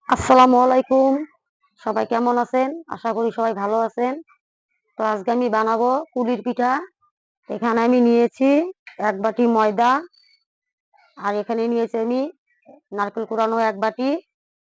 আসসালামু আলাইকুম। সবাই কেমন আছেন? আশা করি সবাই ভালো আছেন। তো আজকে আমি বানাবো পুলির পিঠা। এখানে আমি নিয়েছি ১ বাটি ময়দা, আর এখানে নিয়েছি আমি নারকেল কোড়ানো ১ বাটি।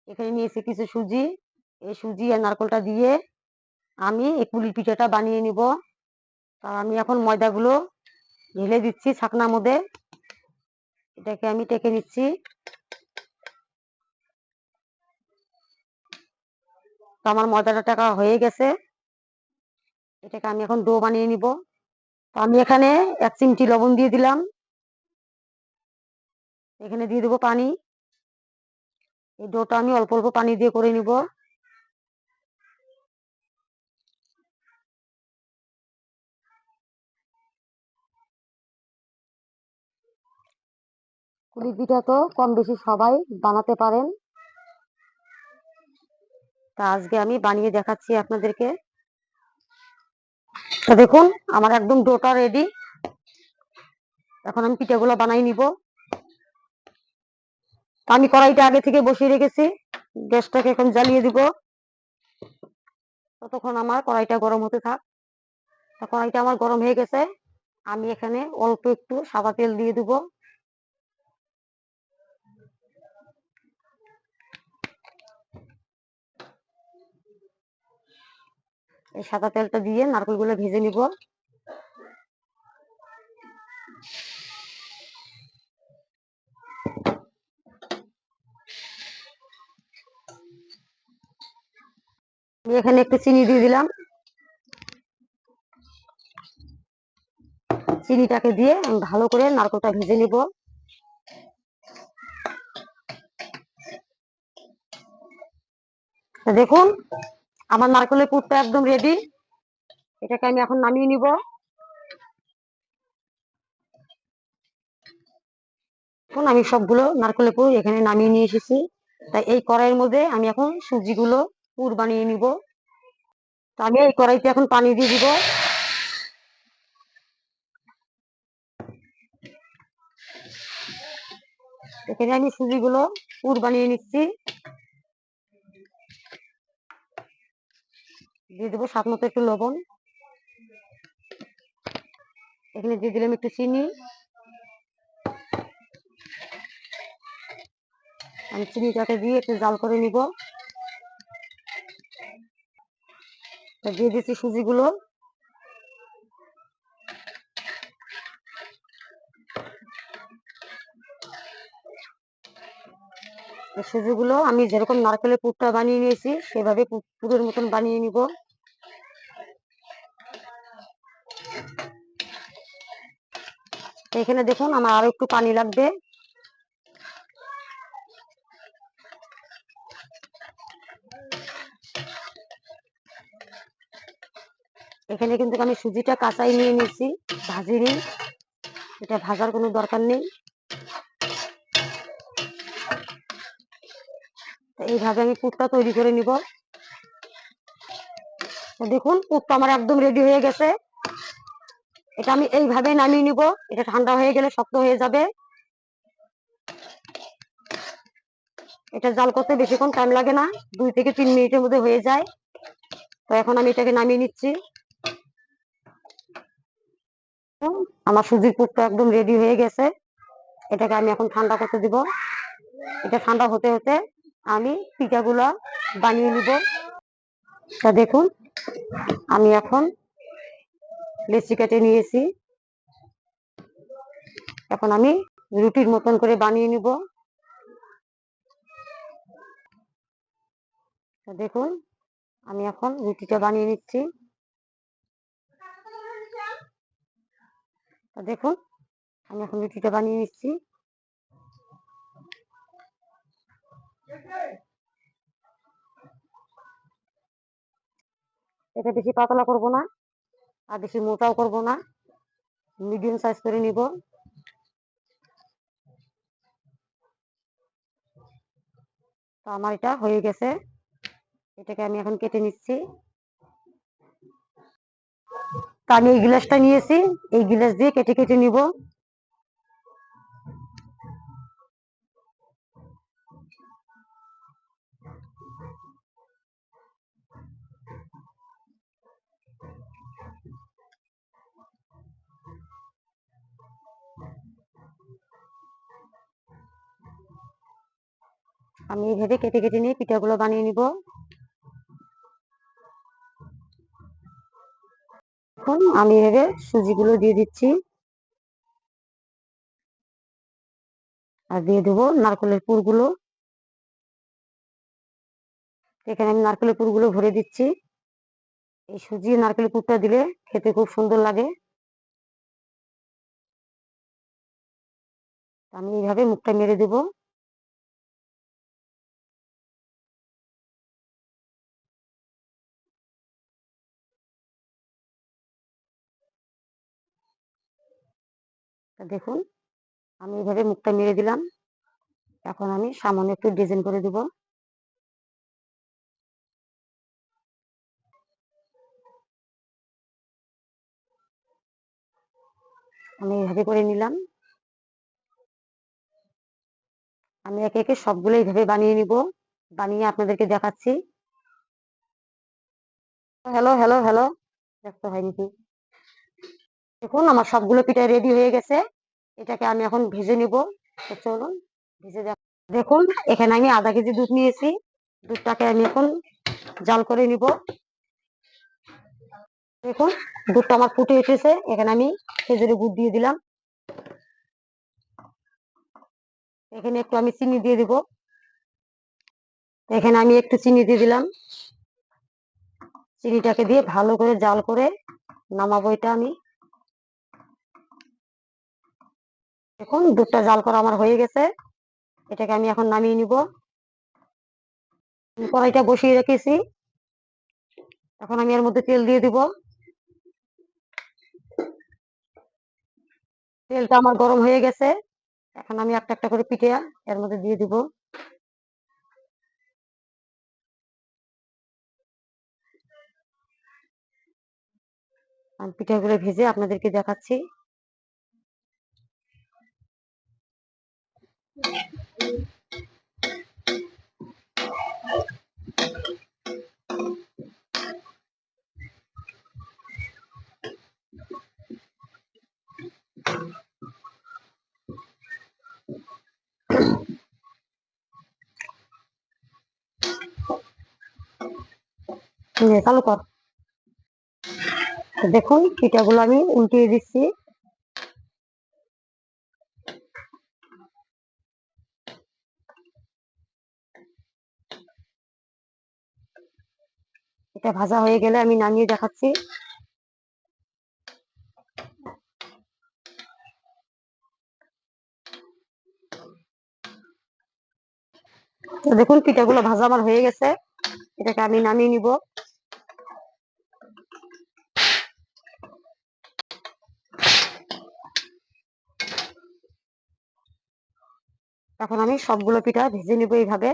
এখানে নিয়েছি কিছু সুজি। এই সুজি আর নারকেলটা দিয়ে আমি এই পুলির পিঠাটা বানিয়ে নিব। তো আমি এখন ময়দাগুলো ঢেলে দিচ্ছি ছাঁকনার মধ্যে। এটাকে আমি টেকে নিচ্ছি। তো আমার ময়দাটা টাকা হয়ে গেছে। এটাকে আমি এখন ডো বানিয়ে নিব। তো আমি এখানে ১ চিমটি লবণ দিয়ে দিলাম। এখানে দিয়ে দেবো পানি। এই ডোটা আমি অল্প অল্প পানি দিয়ে করে নিব। পুলি পিঠা তো কম বেশি সবাই বানাতে পারেন। তা আজকে আমি বানিয়ে দেখাচ্ছি আপনাদেরকে। তা দেখুন আমার একদম ডোটা রেডি। এখন আমি পিঠাগুলো বানাই নিব। আমি কড়াইটা আগে থেকে বসিয়ে রেখেছি। গ্যাসটাকে এখন জ্বালিয়ে দিব। ততক্ষণ আমার কড়াইটা গরম হতে থাক। তা কড়াইটা আমার গরম হয়ে গেছে। আমি এখানে অল্প একটু সাদা তেল দিয়ে দিব। এই সাদা তেলটা দিয়ে নারকেলগুলো ভেজে নিব। আমি এখানে একটু চিনি দিয়ে দিলাম। চিনিটাকে দিয়ে আমি ভালো করে নারকেলটা ভেজে নিব। দেখুন আমার নারকেলের পুরটা একদম রেডি। এটাকে আমি এখন নামিয়ে নিব। এখন আমি সবগুলো নারকেলের পুর এখানে নামিয়ে নিয়ে এসেছি। তাই এই কড়াইয়ের মধ্যে আমি এখন সুজিগুলো পুর বানিয়ে নিব। তো আমি এই কড়াইতে এখন পানি দিয়ে দিব। এখানে আমি সুজিগুলো পুর বানিয়ে নিচ্ছি। দিয়ে দেবো স্বাদ মতো একটু লবণ। এখানে দিয়ে দিলাম একটু চিনি। আমি চিনিটাকে দিয়ে একটু জাল করে নিব। দিয়ে দিচ্ছি সুজিগুলো। সুজিগুলো আমি যেরকম নারকেলের পুরটা বানিয়ে নিয়েছি সেভাবে পুরের মতন বানিয়ে নিব। এখানে দেখুন আমার আরো একটু পানি লাগবে। এখানে কিন্তু আমি সুজিটা কাঁচাই নিয়ে নিয়েছি, ভাজিনি। এটা ভাজার কোনো দরকার নেই। এইভাবে আমি পুরটা তৈরি করে নিব। দেখুন পুরটা আমার একদম রেডি হয়ে গেছে। এটা আমি এইভাবে নামিয়ে নিব। এটা ঠান্ডা হয়ে গেলে শক্ত হয়ে যাবে। এটা জাল করতে বেশিক্ষণ টাইম লাগে না, 2 থেকে 3 মিনিটের মধ্যে হয়ে যায়। তো এখন আমি এটাকে নামিয়ে নিচ্ছি। আমার সুজির পুরটা একদম রেডি হয়ে গেছে। এটাকে আমি এখন ঠান্ডা করতে দিব। এটা ঠান্ডা হতে হতে আমি পিঠাগুলা বানিয়ে নিব। তা দেখুন আমি এখন লেচি কেটে নিয়েছি। এখন আমি রুটির মতন করে বানিয়ে নিব। তা দেখুন আমি এখন রুটিটা বানিয়ে নিচ্ছি। তা দেখুন আমি এখন রুটিটা বানিয়ে নিচ্ছি। এটা বেশি পাতলা করব না, আর বেশি মোটাও করব না, মিডিয়াম সাইজ করে নিব। তো আমার এটা হয়ে গেছে। এটাকে আমি এখন কেটে নিচ্ছি। তো আমি এই গ্লাসটা নিয়েছি, এই গ্লাস দিয়ে কেটে কেটে নিব। আমি এইভাবে কেটে কেটে নিয়ে পিঠাগুলো বানিয়ে নিব। এখন আমি এভাবে সুজিগুলো দিয়ে দিচ্ছি আর দিয়ে দেবো নারকেলের পুরগুলো। এখানে আমি নারকেলের পুরগুলো ভরে দিচ্ছি। এই সুজি নারকেলের পুরটা দিলে খেতে খুব সুন্দর লাগে। আমি এইভাবে মুখটা মেরে দেব। দেখুন আমি এইভাবে মুখটা মেরে দিলাম। এখন আমি সামান্য একটু ডিজাইন করে দেব। আমি এইভাবে করে নিলাম। আমি একে একে সবগুলো এইভাবে বানিয়ে নিব, বানিয়ে আপনাদেরকে দেখাচ্ছি। হ্যালো হ্যালো হ্যালো, ব্যস্ত হয় নাকি? দেখুন আমার সবগুলো পিঠা রেডি হয়ে গেছে। এটাকে আমি এখন ভেজে নিব। তো চলুন ভেজে দেখুন এখানে আমি আধা কেজি দুধ নিয়েছি। দুধটাকে আমি এখন জাল করে নিব। দেখুন দুধটা আমার ফুটে উঠেছে। এখানে আমি খেজুরের গুড় দিয়ে দিলাম। এখানে একটু আমি চিনি দিয়ে দিব। এখানে আমি একটু চিনি দিয়ে দিলাম। চিনিটাকে দিয়ে ভালো করে জাল করে নামাবো এটা আমি। দেখুন দুধটা জাল করা আমার হয়ে গেছে। এটাকে আমি এখন নামিয়ে নিব। কড়াইটা বসিয়ে রেখেছি। এখন আমি এর মধ্যে তেল দিয়ে দিব। তেলটা আমার গরম হয়ে গেছে। এখন আমি একটা একটা করে পিঠে এর মধ্যে দিয়ে দিব। আমি পিঠাগুলো ভেজে আপনাদেরকে দেখাচ্ছি। চালু কর। দেখুন পিঠাগুলো আমি উল্টিয়ে দিচ্ছি। এটা ভাজা হয়ে গেলে আমি নামিয়ে দেখাচ্ছি। তো দেখুন পিঠাগুলো ভাজা আমার হয়ে গেছে। এটাকে আমি নামিয়ে নিব। এখন আমি সবগুলো পিঠা ভেজে নিব এইভাবে।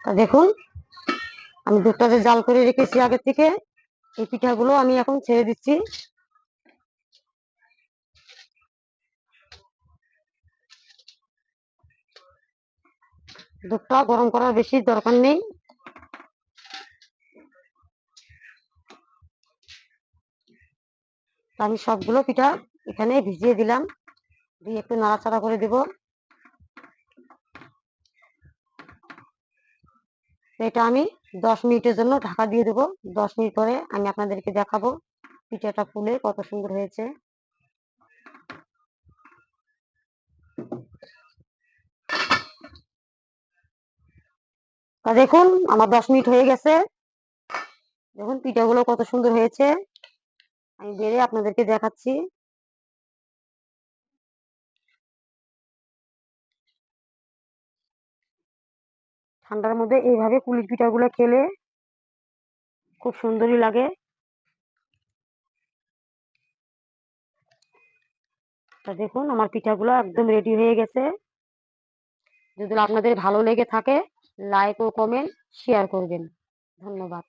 তা দেখুন আমি দুধটা যে জাল করে রেখেছি আগে থেকে, এই পিঠাগুলো আমি এখন ছেড়ে দিচ্ছি। দুধটা গরম করার বেশি দরকার নেই। আমি সবগুলো পিঠা এখানে ভিজিয়ে দিলাম, দিয়ে একটু নাড়াচাড়া করে দেব। এটা আমি 10 মিনিটের জন্য ঢাকা দিয়ে দেবো। 10 মিনিট পরে আমি আপনাদেরকে দেখাবো পিঠাটা ফুলে কত সুন্দর হয়েছে। তা দেখুন আমার 10 মিনিট হয়ে গেছে। দেখুন পিঠাগুলো কত সুন্দর হয়েছে। আমি বেড়ে আপনাদেরকে দেখাচ্ছি। ঠান্ডার মধ্যে এইভাবে পুলি পিঠাগুলো খেলে খুব সুন্দরই লাগে। তা দেখুন আমার পিঠাগুলো একদম রেডি হয়ে গেছে। যদি আপনাদের ভালো লেগে থাকে লাইক ও কমেন্ট শেয়ার করবেন। ধন্যবাদ।